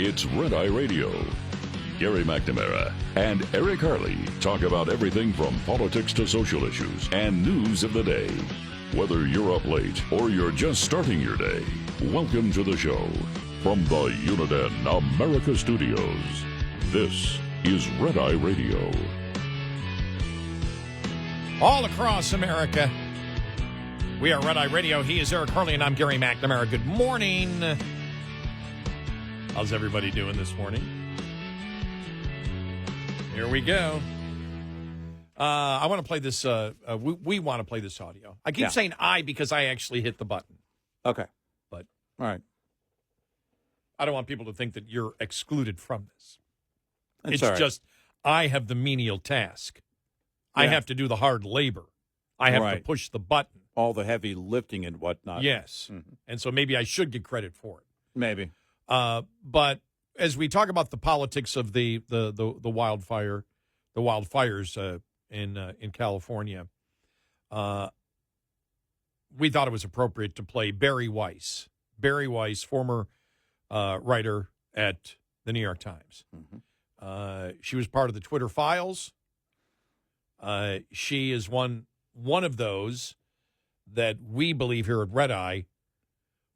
It's Red Eye Radio. Gary McNamara and Eric Harley talk about everything from politics to social issues and news of the day. Whether you're up late or you're just starting your day, welcome to the show. From the Uniden America Studios, this is Red Eye Radio. All across America, we are Red Eye Radio. He is Eric Harley, and I'm Gary McNamara. Good morning. How's everybody doing this morning? Here we go. I want to play this. We want to play this audio. I keep saying I because I actually hit the button. Okay. But all right. I don't want people to think that you're excluded from this. It's It's just I have the menial task. I have to do the hard labor. I have to push the button. All the heavy lifting and whatnot. Yes. Mm-hmm. And so maybe I should get credit for it. Maybe. But as we talk about the politics of the wildfires in California, we thought it was appropriate to play Bari Weiss. Bari Weiss, former writer at the New York Times. Mm-hmm. She was part of the Twitter files. She is one of those that we believe here at Red Eye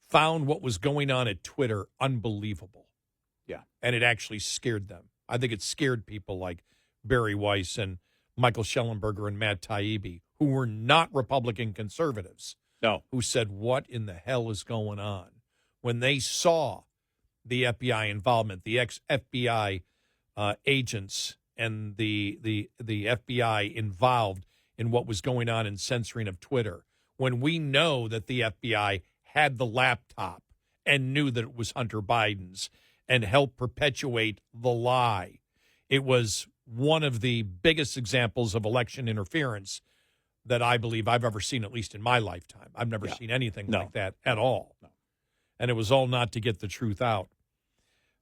found what was going on at Twitter unbelievable. Yeah. And it actually scared them. I think it scared people like Bari Weiss and Michael Schellenberger and Matt Taibbi, who were not Republican conservatives. No. Who said, what in the hell is going on? When they saw the FBI involvement, the ex-FBI agents and the FBI involved in what was going on in censoring of Twitter, when we know that the FBI had the laptop and knew that it was Hunter Biden's and helped perpetuate the lie. It was one of the biggest examples of election interference that I believe I've ever seen, at least in my lifetime. I've never seen anything like that at all. No. And it was all not to get the truth out.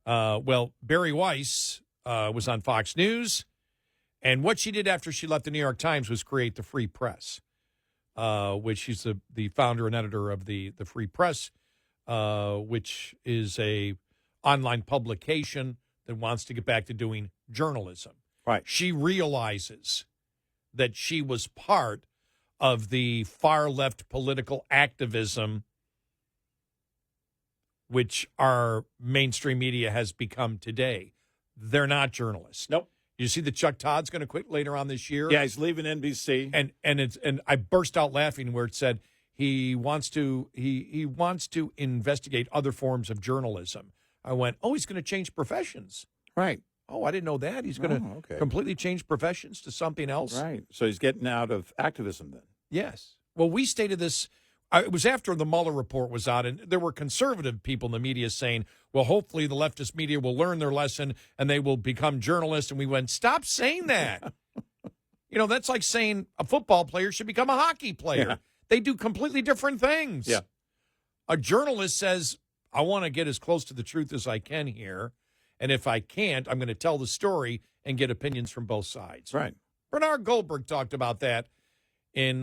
Well, Bari Weiss was on Fox News, and what she did after she left the New York Times was create the Free Press, which she's the founder and editor of the Free Press, which is a online publication that wants to get back to doing journalism. Right. She realizes that she was part of the far-left political activism which our mainstream media has become today. They're not journalists. Nope. You see that Chuck Todd's going to quit later on this year? Yeah, he's leaving NBC. And I burst out laughing where it said he wants to investigate other forms of journalism. I went, oh, he's going to change professions. Right. Oh, I didn't know that. He's going to completely change professions to something else. Right. So he's getting out of activism then. Yes. Well, we stated this. It was after the Mueller report was out, and there were conservative people in the media saying, well, hopefully the leftist media will learn their lesson and they will become journalists. And we went, stop saying that. That's like saying a football player should become a hockey player. Yeah. They do completely different things. Yeah. A journalist says, I want to get as close to the truth as I can here. And if I can't, I'm going to tell the story and get opinions from both sides. Right. Bernard Goldberg talked about that in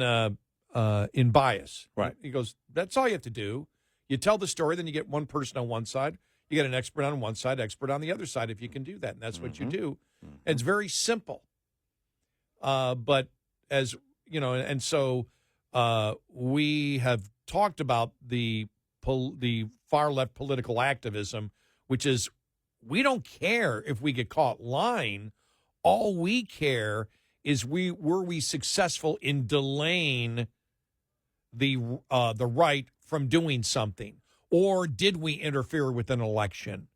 Bias. Right. He goes, that's all you have to do. You tell the story, then you get one person on one side. You get an expert on one side, expert on the other side if you can do that. And that's what you do. Mm-hmm. It's very simple. But as, and so we have talked about the far left political activism, which is we don't care if we get caught lying. All we care is were we successful in delaying the right from doing something, or did we interfere with an election,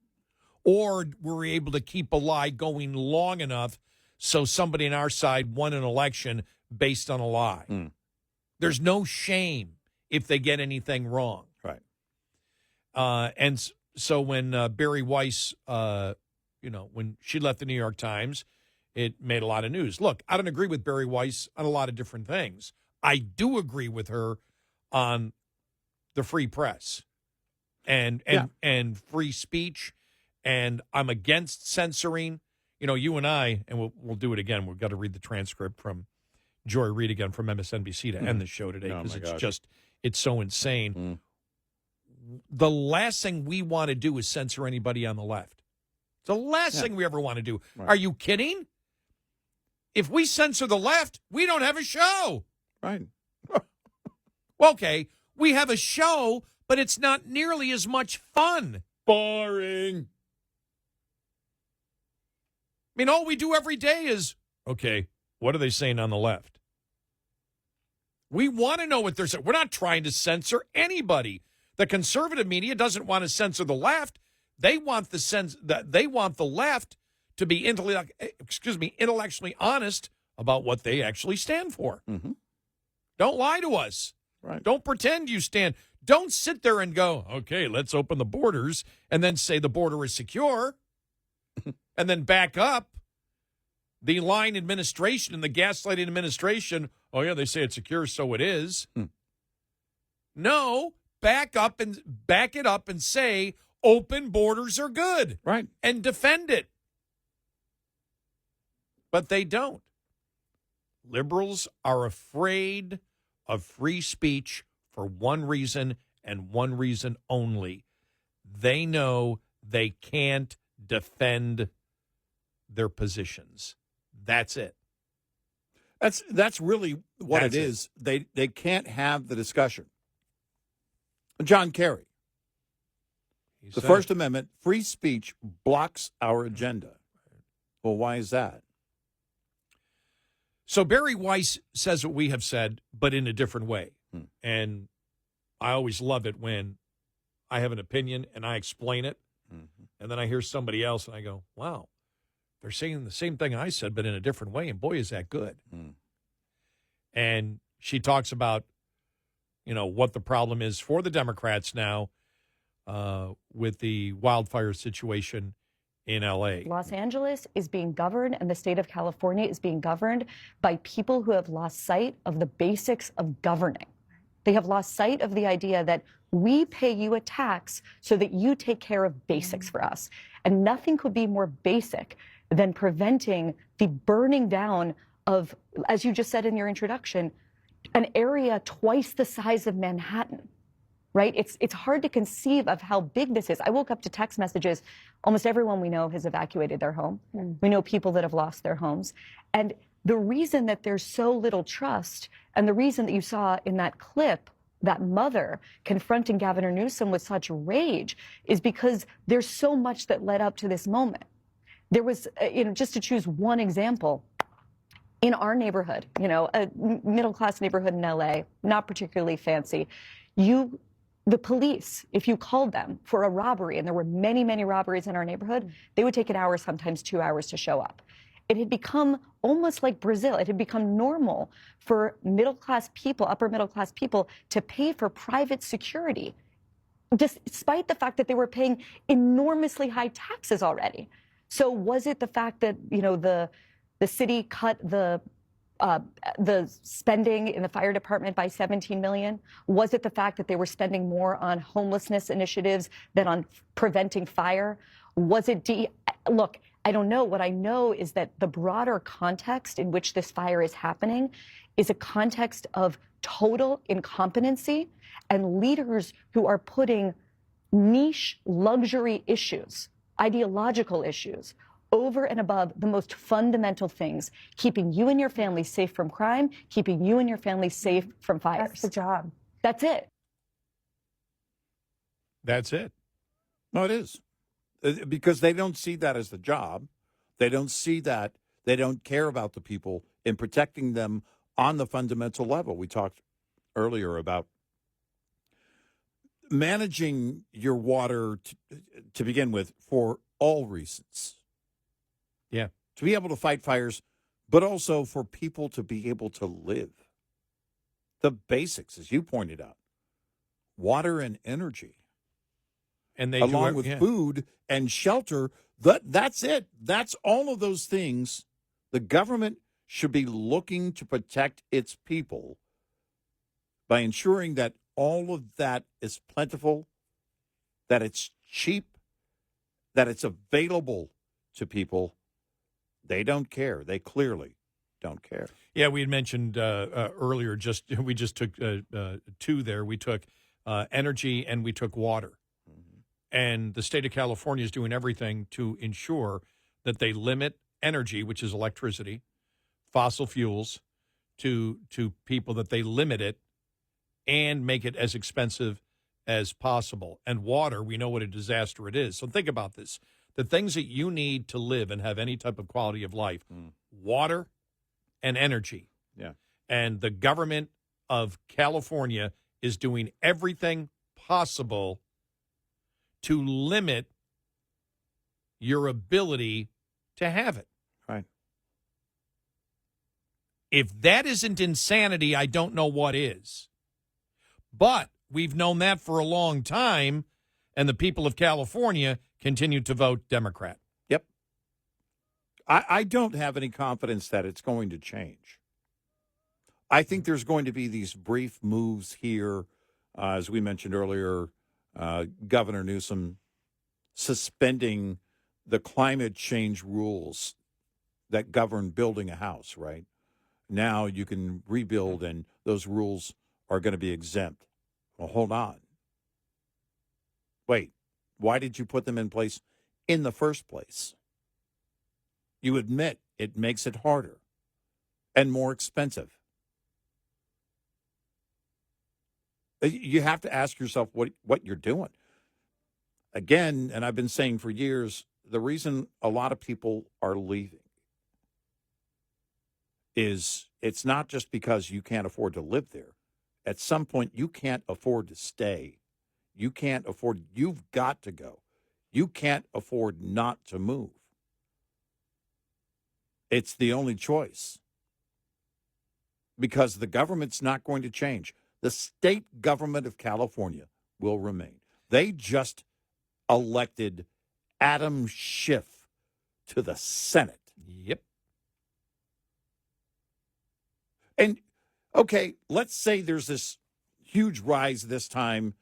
or were we able to keep a lie going long enough so somebody on our side won an election based on a lie? Mm. There's no shame if they get anything wrong. Right. And so when Bari Weiss, when she left the New York Times, it made a lot of news. Look, I don't agree with Bari Weiss on a lot of different things. I do agree with her on the free press and free speech, and I'm against censoring. You and I, and we'll do it again. We've got to read the transcript from Joy Reid again from MSNBC to end the show today because it's so insane. The last thing we want to do is censor anybody on the left. It's the last thing we ever want to do. Right. Are you kidding? If we censor the left, we don't have a show. Right. Okay, we have a show, but it's not nearly as much fun. Boring. I mean, all we do every day is, okay, what are they saying on the left? We want to know what they're saying. We're not trying to censor anybody. The conservative media doesn't want to censor the left. They want the left to be intellectually honest about what they actually stand for. Mm-hmm. Don't lie to us. Right. Don't pretend you stand. Don't sit there and go, okay, let's open the borders, and then say the border is secure, and then back up. The line administration and the gaslighting administration, oh, yeah, they say it's secure, so it is. No, back it up and say open borders are good. Right. And defend it. But they don't. Liberals are afraid of free speech for one reason and one reason only. They know they can't defend their positions. That's it. That's really what That's it is. They can't have the discussion. John Kerry, the First Amendment, free speech blocks our agenda. Well, why is that? So Barry Weiss says what we have said, but in a different way. And I always love it when I have an opinion and I explain it, and then I hear somebody else and I go, wow, they're saying the same thing I said, but in a different way, and boy, is that good. And she talks about, what the problem is for the Democrats now with the wildfire situation in L.A. Los Angeles is being governed, and the state of California is being governed by people who have lost sight of the basics of governing. They have lost sight of the idea that we pay you a tax so that you take care of basics for us. And nothing could be more basic than preventing the burning down of, as you just said in your introduction, an area twice the size of Manhattan. Right? It's hard to conceive of how big this is. I woke up to text messages. Almost everyone we know has evacuated their home. We know people that have lost their homes. And the reason that there's so little trust, and the reason that you saw in that clip that mother confronting Governor Newsom with such rage, is because there's so much that led up to this moment. There was, just to choose one example, in our neighborhood, a middle-class neighborhood in LA, not particularly fancy, the police, if you called them for a robbery, and there were many, many robberies in our neighborhood, they would take an hour, sometimes 2 hours to show up. It had become almost like Brazil. It had become normal for middle-class people, upper middle-class people, to pay for private security, despite the fact that they were paying enormously high taxes already. So was it the fact that, the city cut the spending in the fire department by $17 million? Was it the fact that they were spending more on homelessness initiatives than on preventing fire? Was it look, I don't know. What I know is that the broader context in which this fire is happening is a context of total incompetency and leaders who are putting niche luxury issues, ideological issues, over and above the most fundamental things, keeping you and your family safe from crime, keeping you and your family safe from fires. That's the job. That's it. That's it. No, it is. Because they don't see that as the job. They don't see that. They don't care about the people in protecting them on the fundamental level. We talked earlier about managing your water to begin with for all reasons. Yeah. To be able to fight fires, but also for people to be able to live. The basics, as you pointed out, water and energy. And they along with food and shelter. That's it. That's all of those things. The government should be looking to protect its people by ensuring that all of that is plentiful, that it's cheap, that it's available to people. They don't care. They clearly don't care. Yeah, we had mentioned earlier, we just took two there. We took energy and we took water. And the state of California is doing everything to ensure that they limit energy, which is electricity, fossil fuels, to people, that they limit it and make it as expensive as possible. And water, we know what a disaster it is. So think about this. The things that you need to live and have any type of quality of life, water and energy. Yeah. And the government of California is doing everything possible to limit your ability to have it. Right. If that isn't insanity, I don't know what is. But we've known that for a long time, and the people of California continue to vote Democrat. Yep. I don't have any confidence that it's going to change. I think there's going to be these brief moves here, as we mentioned earlier, Governor Newsom suspending the climate change rules that govern building a house, right? Now you can rebuild, and those rules are going to be exempt. Well, hold on. Wait, why did you put them in place in the first place? You admit it makes it harder and more expensive. You have to ask yourself what you're doing. Again, and I've been saying for years, the reason a lot of people are leaving is it's not just because you can't afford to live there. At some point, you can't afford to stay. You've got to go. You can't afford not to move. It's the only choice because the government's not going to change. The state government of California will remain. They just elected Adam Schiff to the Senate. Yep. And, okay, let's say there's this huge rise this time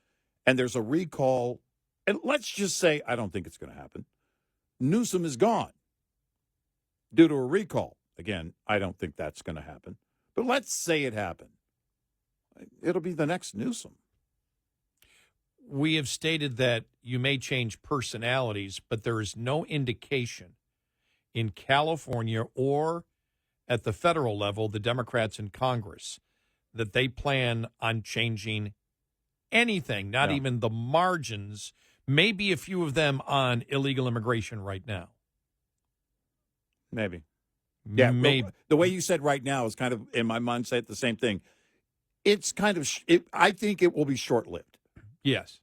and there's a recall. And let's just say, I don't think it's going to happen. Newsom is gone due to a recall. Again, I don't think that's going to happen. But let's say it happened. It'll be the next Newsom. We have stated that you may change personalities, but there is no indication in California or at the federal level, the Democrats in Congress, that they plan on changing anything, not even the margins, maybe a few of them on illegal immigration right now. Maybe. Yeah, maybe. The way you said right now is kind of, in my mind, say the same thing. It's kind of, I think it will be short-lived. Yes.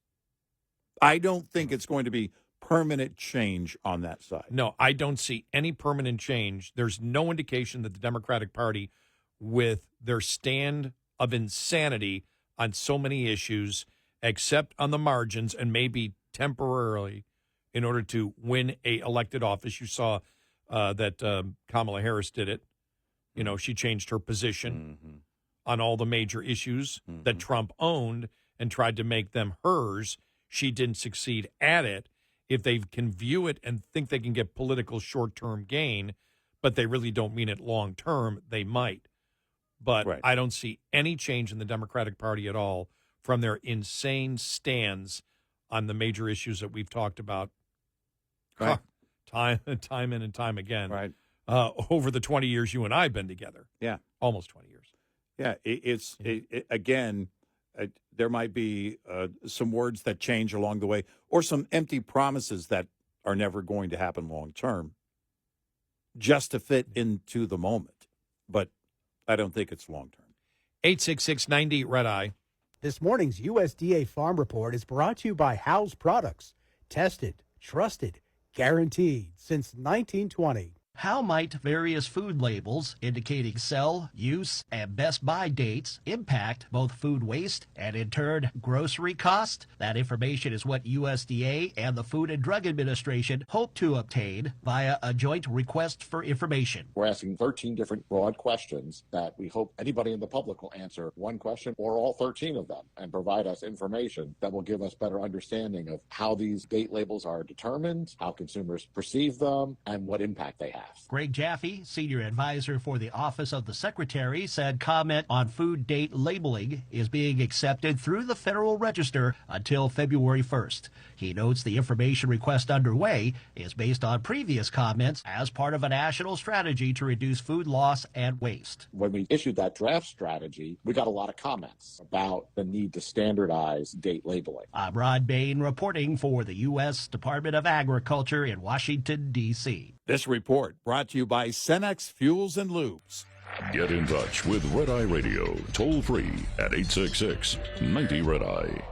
I don't think it's going to be permanent change on that side. No, I don't see any permanent change. There's no indication that the Democratic Party, with their stand of insanity on so many issues, except on the margins and maybe temporarily in order to win a elected office. You saw that Kamala Harris did it. You know, she changed her position on all the major issues that Trump owned and tried to make them hers. She didn't succeed at it. If they can view it and think they can get political short-term gain, but they really don't mean it long-term, they might. But I don't see any change in the Democratic Party at all from their insane stands on the major issues that we've talked about time in and time again over the 20 years you and I have been together. Yeah. Almost 20 years. Yeah, again, there might be some words that change along the way or some empty promises that are never going to happen long term just to fit into the moment. But I don't think it's long term. 866-90 Red Eye. This morning's USDA Farm Report is brought to you by House Products. Tested, trusted, guaranteed since 1920. How might various food labels indicating sell, use, and best buy dates impact both food waste and, in turn, grocery cost? That information is what USDA and the Food and Drug Administration hope to obtain via a joint request for information. We're asking 13 different broad questions that we hope anybody in the public will answer one question or all 13 of them and provide us information that will give us better understanding of how these date labels are determined, how consumers perceive them, and what impact they have. staff. Greg Jaffe, senior advisor for the Office of the Secretary, said comment on food date labeling is being accepted through the Federal Register until February 1st. He notes the information request underway is based on previous comments as part of a national strategy to reduce food loss and waste. When we issued that draft strategy, we got a lot of comments about the need to standardize date labeling. I'm Rod Bain reporting for the U.S. Department of Agriculture in Washington, D.C. This report brought to you by Cenex Fuels and Lubes. Get in touch with Red Eye Radio, toll free at 866 90 Red Eye.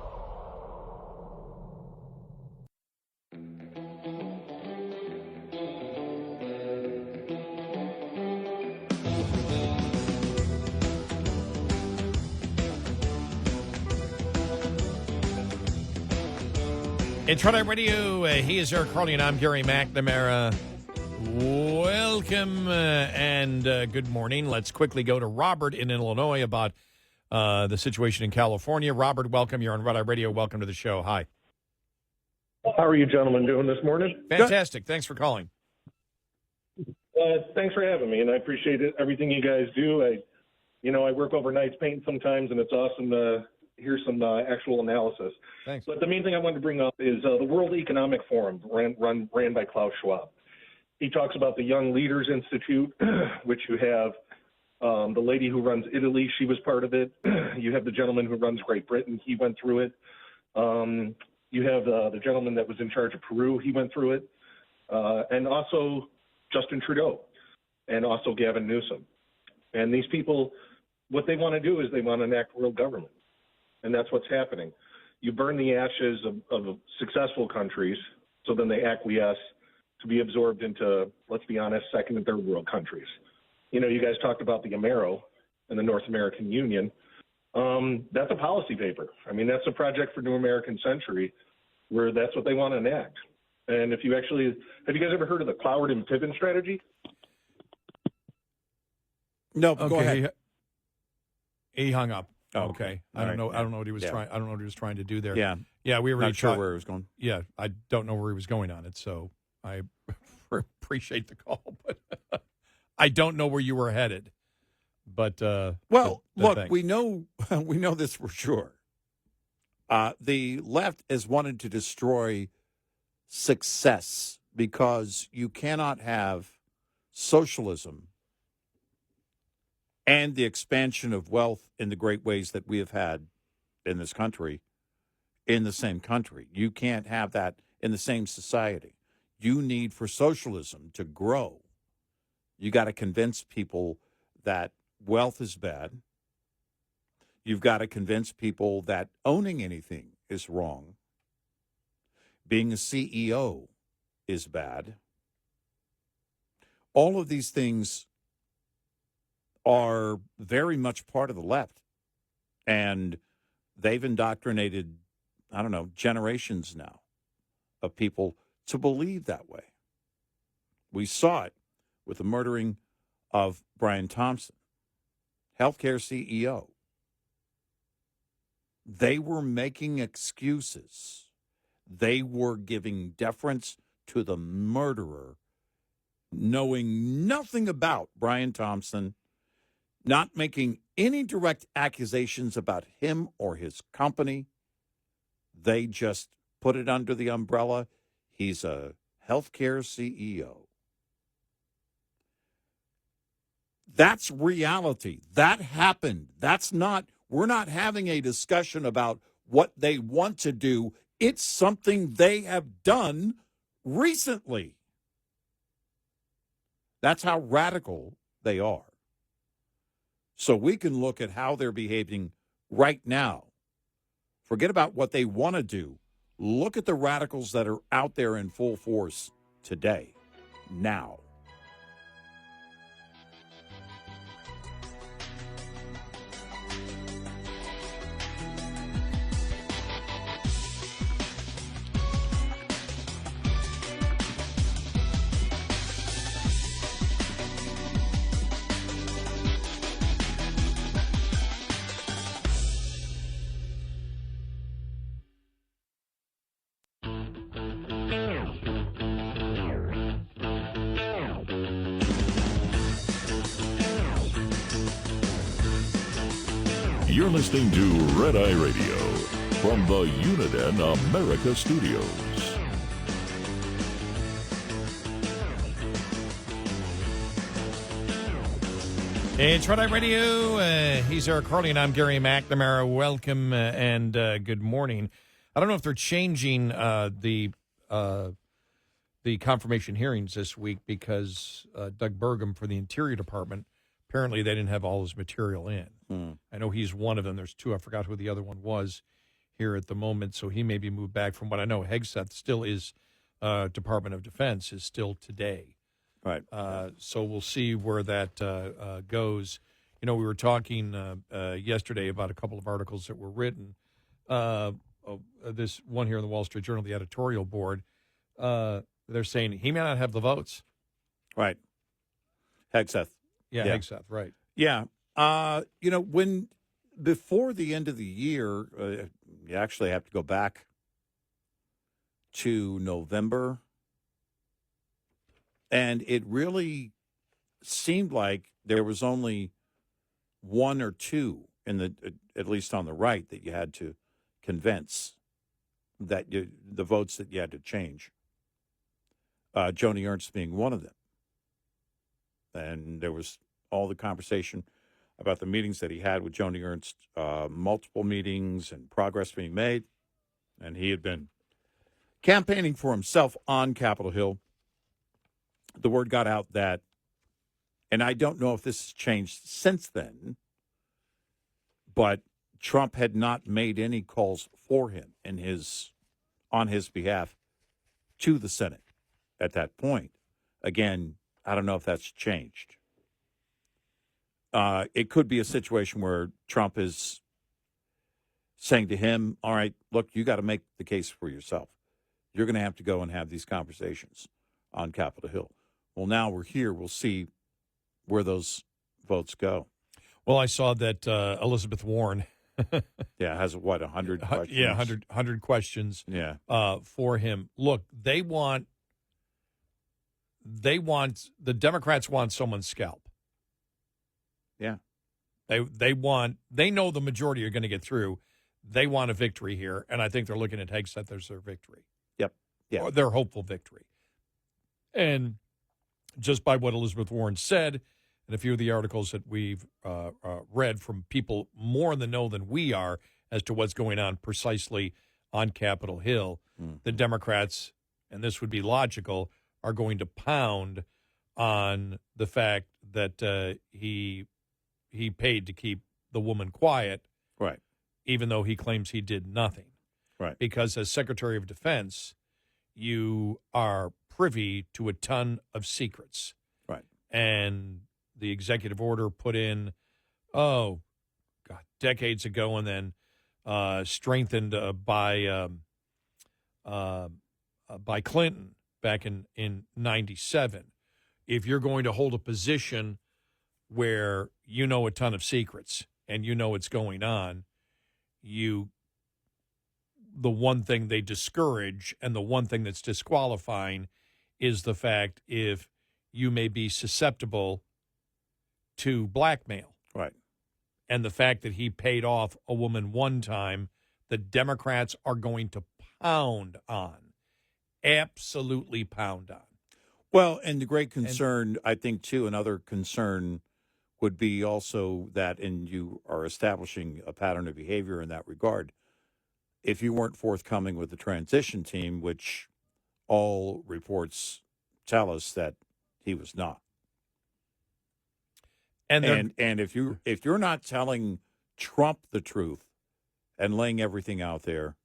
It's Red Eye Radio. He is Eric Harley, and I'm Gary McNamara. Welcome and good morning. Let's quickly go to Robert in Illinois about the situation in California. Robert, welcome. You're on Red Eye Radio. Welcome to the show. Hi. How are you gentlemen doing this morning? Fantastic. Thanks for calling. Thanks for having me, and I appreciate it, everything you guys do. I work overnights painting sometimes, and it's awesome to hear some actual analysis. Thanks. But the main thing I wanted to bring up is the World Economic Forum ran by Klaus Schwab. He talks about the Young Leaders Institute, which you have the lady who runs Italy. She was part of it. You have the gentleman who runs Great Britain. He went through it. You have the gentleman that was in charge of Peru. He went through it. And also Justin Trudeau and also Gavin Newsom. And these people, what they want to do is they want to enact world government. And that's what's happening. You burn the ashes of successful countries, so then they acquiesce to be absorbed into, let's be honest, second and third world countries. You guys talked about the Amero and the North American Union. That's a policy paper. I mean, that's a project for New American Century where that's what they want to enact. And have you guys ever heard of the Cloward and Piven strategy? No, Okay. go ahead. He hung up. Oh, okay. All I don't right. know. I don't know what he was Yeah. trying. I don't know what he was trying to do there. Yeah. Yeah. We were Not sure where it was going. Yeah. I don't know where he was going on it. So I appreciate the call, but I don't know where you were headed. But Well, look, thanks. we know this for sure. The left has wanted to destroy success because you cannot have socialism and the expansion of wealth in the great ways that we have had in this country in the same country. You can't have that in the same society. You need for socialism to grow. You got to convince people that wealth is bad. You've got to convince people that owning anything is wrong. Being a CEO is bad. All of these things are very much part of the left. And they've indoctrinated, generations now of people to believe that way. We saw it with the murdering of Brian Thompson, healthcare CEO. They were making excuses. They were giving deference to the murderer, knowing nothing about Brian Thompson, not making any direct accusations about him or his company. They just put it under the umbrella. He's a healthcare CEO. That's reality. That happened. We're not having a discussion about what they want to do. It's something they have done recently. That's how radical they are. So we can look at how they're behaving right now. Forget about what they want to do. Look at the radicals that are out there in full force today, now. You're listening to Red Eye Radio from the Uniden America Studios. It's Red Eye Radio. He's Eric Harley, and I'm Gary McNamara. Welcome and good morning. I don't know if they're changing the confirmation hearings this week because Doug Burgum for the Interior Department, apparently they didn't have all his material in. I know he's one of them. There's two. I forgot who the other one was here at the moment, so he may be moved back. From what I know, Hegseth still is Department of Defense, is still today. Right. So we'll see where that goes. You know, we were talking yesterday about a couple of articles that were written. This one here in the Wall Street Journal, the editorial board, they're saying he may not have the votes. Right. Hegseth. Yeah, Hegseth, right. Yeah. You know, when before the end of the year, you actually have to go back to November. And it really seemed like there was only one or two at least on the right, that you had to convince that the votes that you had to change. Joni Ernst being one of them. And there was all the conversation about the meetings that he had with Joni Ernst, multiple meetings and progress being made. And he had been campaigning for himself on Capitol Hill. The word got out that, and I don't know if this has changed since then, but Trump had not made any calls for him on his behalf to the Senate at that point. Again, I don't know if that's changed. It could be a situation where Trump is saying to him, all right, look, you got to make the case for yourself. You're going to have to go and have these conversations on Capitol Hill. Well, now we're here. We'll see where those votes go. Well, I saw that Elizabeth Warren has 100 questions? Yeah, 100 questions for him. Look, the Democrats want someone's scalp. Yeah. They know the majority are going to get through. They want a victory here, and I think they're looking at Hegseth as their victory. Yep. Yeah. Or their hopeful victory. And just by what Elizabeth Warren said, and a few of the articles that we've read from people more in the know than we are as to what's going on precisely on Capitol Hill, the Democrats, and this would be logical, are going to pound on the fact that he paid to keep the woman quiet, right? Even though he claims he did nothing, right? Because as Secretary of Defense, you are privy to a ton of secrets. Right. And the executive order put in, decades ago, and then strengthened by Clinton back in 97. If you're going to hold a position where you know a ton of secrets and you know what's going on, the one thing they discourage and the one thing that's disqualifying is the fact if you may be susceptible to blackmail. Right. And the fact that he paid off a woman one time, the Democrats are going to pound on. Absolutely pound on. Well, and the great concern, I think, too, another concern would be also that, and you are establishing a pattern of behavior in that regard, if you weren't forthcoming with the transition team, which all reports tell us that he was not. And if you're not telling Trump the truth and laying everything out there,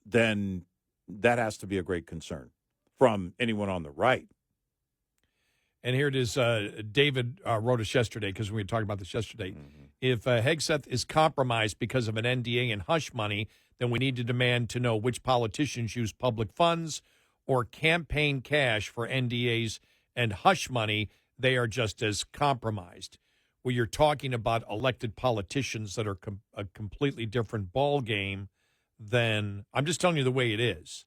then that has to be a great concern from anyone on the right. And here it is. David wrote us yesterday, because we were talking about this yesterday. Mm-hmm. If Hegseth is compromised because of an NDA and hush money, then we need to demand to know which politicians use public funds or campaign cash for NDAs and hush money. They are just as compromised. Well, you're talking about elected politicians that are a completely different ball game than, I'm just telling you the way it is.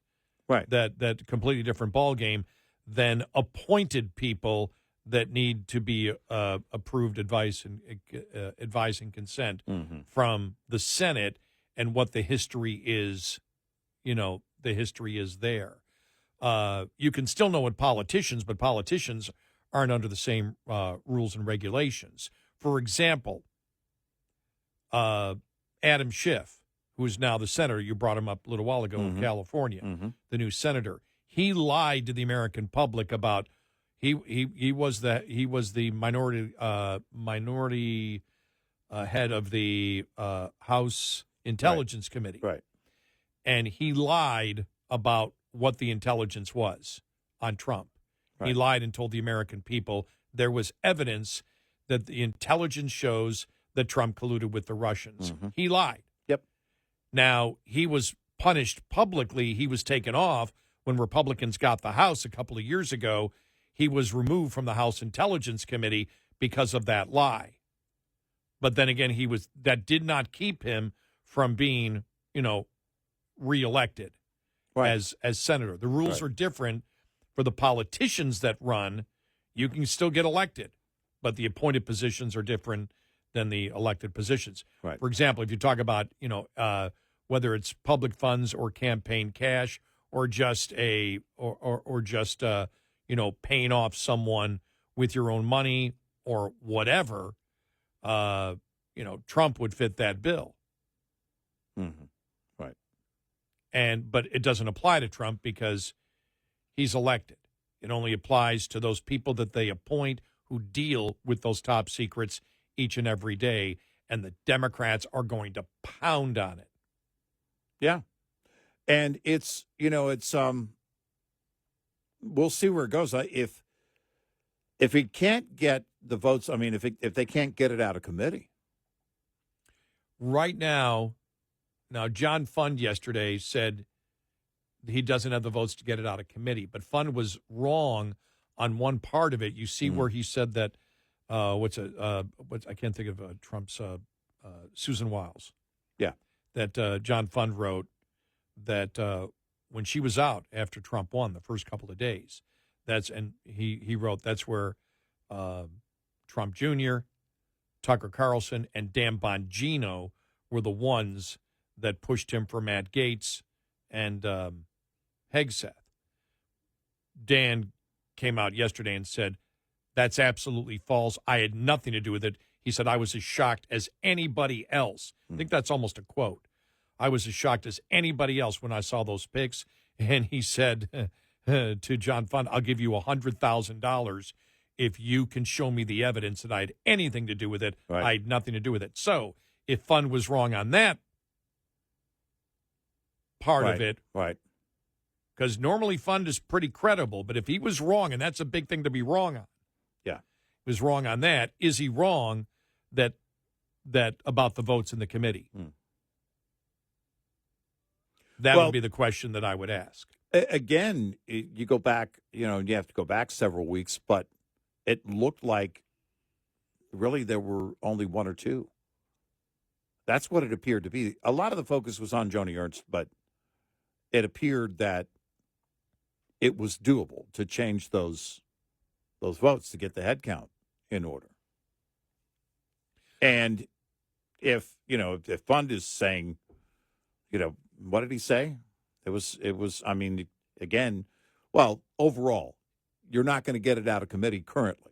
Right. That completely different ball game than appointed people that need to be approved advice and consent from the Senate, and what the history is. The history is there. You can still know what politicians, but politicians aren't under the same rules and regulations. For example, Adam Schiff, who is now the senator, you brought him up a little while ago in California, the new senator. He lied to the American public about he was the minority head of the House Intelligence Committee, Right. And he lied about what the intelligence was on Trump. Right. He lied and told the American people there was evidence that the intelligence shows that Trump colluded with the Russians. He lied. Yep. Now, he was punished publicly. He was taken off when Republicans got the House a couple of years ago. He was removed from the House Intelligence Committee because of that lie. But then again, that did not keep him from being, reelected as senator. The rules are different for the politicians that run. You can still get elected, but the appointed positions are different than the elected positions. Right. For example, if you talk about, whether it's public funds or campaign cash or just paying off someone with your own money or whatever, Trump would fit that bill. Right. But it doesn't apply to Trump because he's elected. It only applies to those people that they appoint who deal with those top secrets each and every day, and the Democrats are going to pound on it. Yeah. And it's we'll see where it goes. If he can't get the votes, if they can't get it out of committee. Right now, John Fund yesterday said he doesn't have the votes to get it out of committee, but Fund was wrong on one part of it. You see where he said that I can't think of Trump's Susan Wiles. Yeah. That John Fund wrote that when she was out after Trump won the first couple of days, he wrote that's where Trump Jr., Tucker Carlson, and Dan Bongino were the ones that pushed him for Matt Gaetz and Hegseth. Dan came out yesterday and said, that's absolutely false. I had nothing to do with it. He said, I was as shocked as anybody else. I think that's almost a quote. I was as shocked as anybody else when I saw those pics. And he said to John Fund, I'll give you $100,000 if you can show me the evidence that I had anything to do with it. Right. I had nothing to do with it. So if Fund was wrong on that part of it, right? Because normally Fund is pretty credible, but if he was wrong, and that's a big thing to be wrong on, was wrong on that. Is he wrong that about the votes in the committee? That would be the question that I would ask. Again, you go back, you have to go back several weeks, but it looked like really there were only one or two. That's what it appeared to be. A lot of the focus was on Joni Ernst, but it appeared that it was doable to change those votes to get the head count in order. And if Fund is saying, what did he say? It was, again, well, overall, you're not going to get it out of committee currently.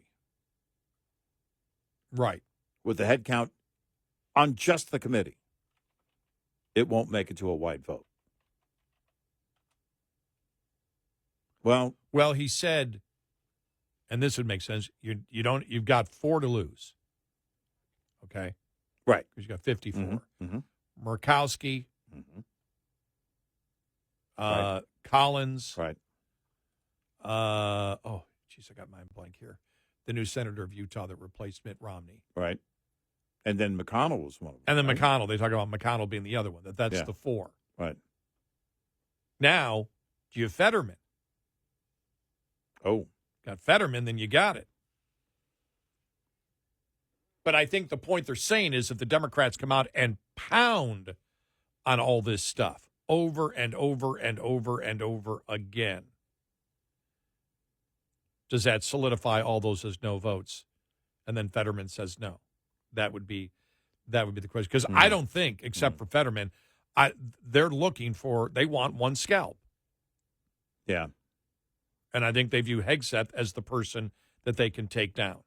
Right. With the head count on just the committee, it won't make it to a wide vote. Well, he said, and this would make sense. You've got 4 to lose. Okay. Right. Because you got 54. Murkowski, right. Collins. Right. I got mine blank here. The new senator of Utah that replaced Mitt Romney. Right. And then McConnell was one of them. And then right? McConnell. They talk about McConnell being the other one. That's the 4. Right. Now, do you have Fetterman? Oh. Got Fetterman, then you got it. But I think the point they're saying is if the Democrats come out and pound on all this stuff over and over and over and over again, Does that solidify all those as no votes? And then Fetterman says no. That would be the question. Because I don't think, except for Fetterman, they want one scalp. Yeah. And I think they view Hegseth as the person that they can take down.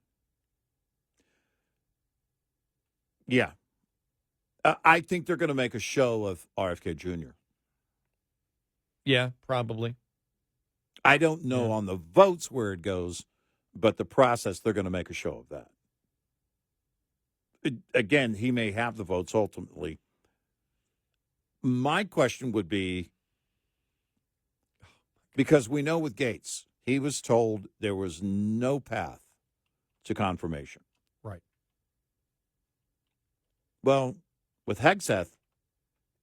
Yeah. I think they're going to make a show of RFK Jr. Yeah, probably. I don't know on the votes where it goes, but the process, they're going to make a show of that. Again, he may have the votes ultimately. My question would be, because we know with Gates, he was told there was no path to confirmation. Right. Well, with Hegseth,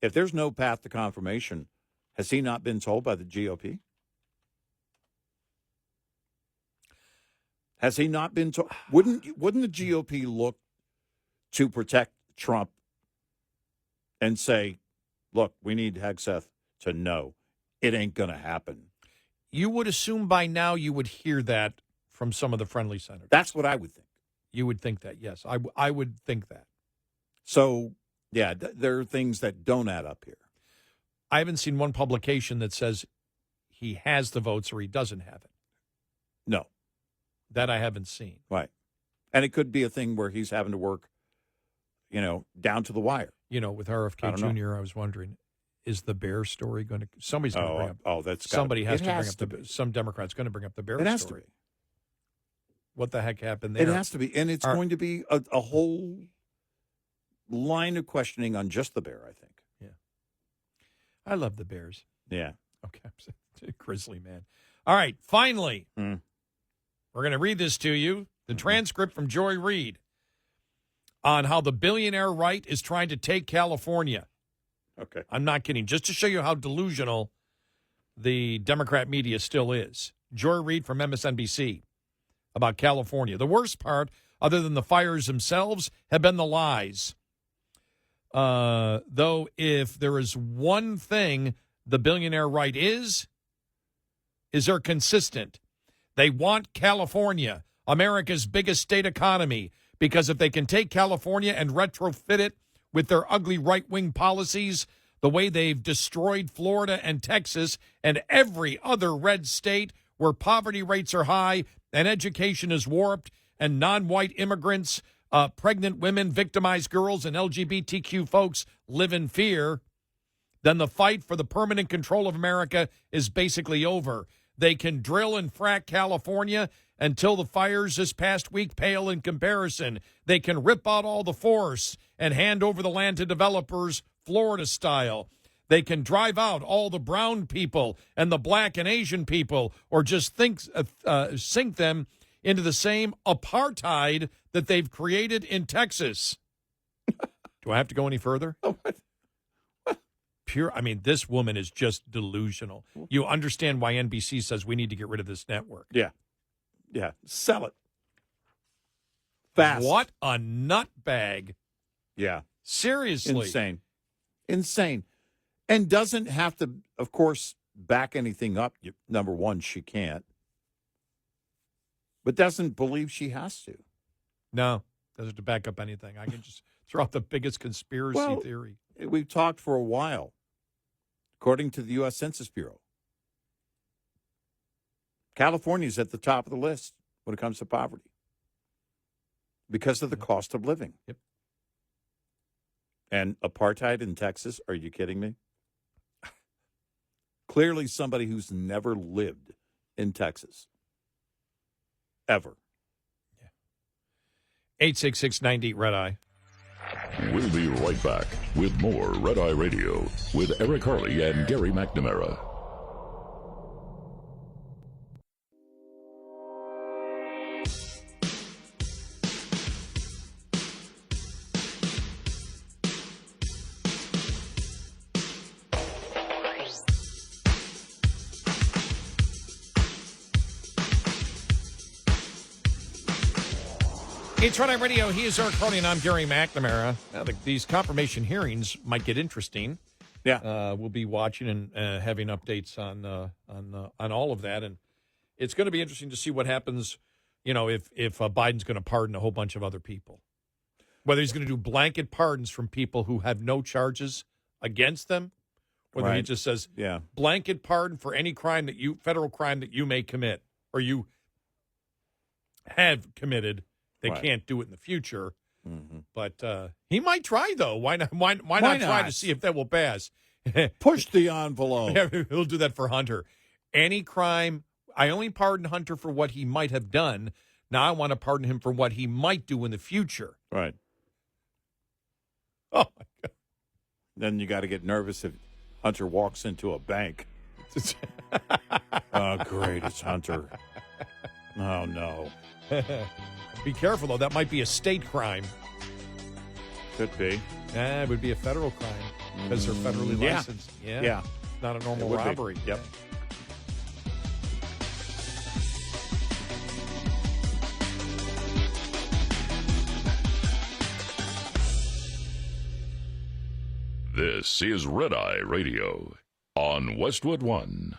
if there's no path to confirmation, has he not been told by the GOP? Has he not been told? Wouldn't the GOP look to protect Trump and say, look, we need Hegseth to know it ain't going to happen? You would assume by now you would hear that from some of the friendly senators. That's what I would think. You would think that, yes. I would think that. So, yeah, there are things that don't add up here. I haven't seen one publication that says he has the votes or he doesn't have it. No. That I haven't seen. Right. And it could be a thing where he's having to work, down to the wire. With RFK Jr., I was wondering, is the Bear story going to – somebody's going to bring up – that's somebody has to bring up some Democrat's going to bring up the Bear story. It has to be. What the heck happened there? It has to be. And it's going to be a whole line of questioning on just the Bear, I think. Yeah. I love the Bears. Yeah. Okay. Grizzly man. All right. Finally, we're going to read this to you. The transcript from Joy Reid on how the billionaire right is trying to take California. Okay. I'm not kidding. Just to show you how delusional the Democrat media still is. Joy Reid from MSNBC about California. The worst part, other than the fires themselves, have been the lies. Though if there is one thing the billionaire right is they're consistent. They want California, America's biggest state economy, because if they can take California and retrofit it with their ugly right-wing policies, the way they've destroyed Florida and Texas and every other red state where poverty rates are high and education is warped and non-white immigrants, pregnant women, victimized girls, and LGBTQ folks live in fear, then the fight for the permanent control of America is basically over. They can drill and frack California until the fires this past week pale in comparison. They can rip out all the forests and hand over the land to developers, Florida style. They can drive out all the brown people and the black and Asian people, or just sink them into the same apartheid that they've created in Texas. Do I have to go any further? This woman is just delusional. You understand why NBC says we need to get rid of this network. Yeah. Yeah. Sell it. Fast. What a nutbag. Yeah. Seriously. Insane. And doesn't have to, of course, back anything up. Number one, she can't. But doesn't believe she has to. No, doesn't to back up anything. I can just throw out the biggest conspiracy theory. We've talked for a while. According to the U.S. Census Bureau, California's at the top of the list when it comes to poverty because of the cost of living. Yep. And apartheid in Texas, are you kidding me? Clearly somebody who's never lived in Texas. Ever. Yeah. 866-90 Red Eye. We'll be right back with more Red Eye Radio with Eric Harley and Gary McNamara. It's Red Eye Radio. He is Eric Harley, and I'm Gary McNamara. Now, these confirmation hearings might get interesting. Yeah, we'll be watching and having updates on all of that. And it's going to be interesting to see what happens, if Biden's going to pardon a whole bunch of other people. Whether he's going to do blanket pardons from people who have no charges against them, whether he just says blanket pardon for any crime federal crime that you may commit or you have committed. They can't do it in the future. Mm-hmm. But he might try, though. Why not? Why not try to see if that will pass? Push the envelope. He'll do that for Hunter. Any crime, I only pardon Hunter for what he might have done. Now I want to pardon him for what he might do in the future. Right. Oh, my God. Then you got to get nervous if Hunter walks into a bank. Oh, great. It's Hunter. Oh, no. Be careful, though. That might be a state crime. Could be. It would be a federal crime because they're federally licensed. Yeah. Not a normal robbery. Yep. This is Red Eye Radio on Westwood One.